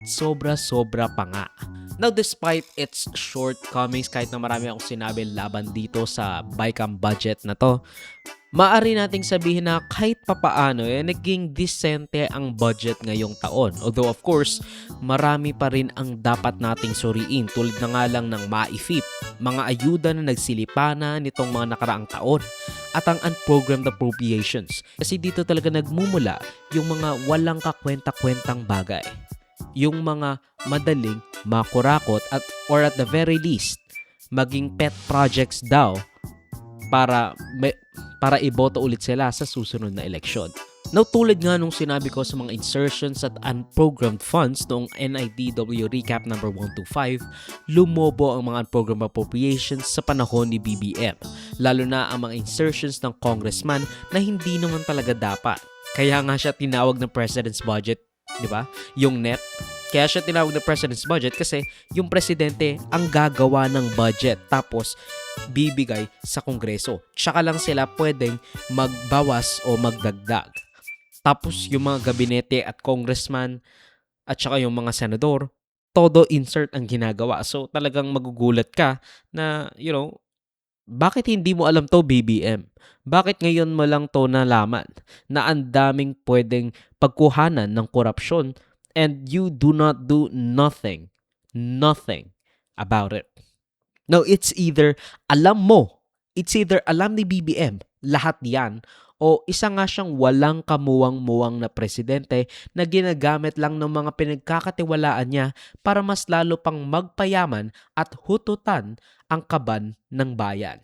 Sobra-sobra pa nga. Now, despite its shortcomings, kahit na marami akong sinabi laban dito sa BICAM budget na to, maaari nating sabihin na kahit papaano naging disente ang budget ngayong taon. Although of course, marami pa rin ang dapat nating suriin tulad na nga lang ng MAIFIP, mga ayuda na nagsilipana nitong mga nakaraang taon, at ang unprogrammed appropriations. Kasi dito talaga nagmumula yung mga walang kakwenta-kwentang bagay. Yung mga madaling makurakot at or at the very least, maging pet projects daw para para iboto ulit sila sa susunod na eleksyon. Now, tulad nga nung sinabi ko sa mga insertions at unprogrammed funds noong NIDW Recap number 125, lumobo ang mga unprogrammed appropriations sa panahon ni BBM, lalo na ang mga insertions ng congressman na hindi naman talaga dapat. Kaya nga siya tinawag ng President's Budget, di ba? Yung NEP. Kaya siya tinawag na President's Budget kasi yung presidente ang gagawa ng budget tapos bibigay sa Kongreso. Tsaka lang sila pwedeng magbawas o magdagdag. Tapos yung mga gabinete at congressman at tsaka yung mga senador, todo insert ang ginagawa. So talagang magugulat ka na, bakit hindi mo alam to, BBM? Bakit ngayon mo lang to nalaman na ang daming pwedeng pagkuhanan ng korupsyon and you do not do nothing about it? No, it's either alam ni BBM lahat yan, o isa nga siyang walang kamuwang-muwang na presidente na ginagamit lang ng mga pinagkakatiwalaan niya para mas lalo pang magpayaman at hututan ang kaban ng bayan.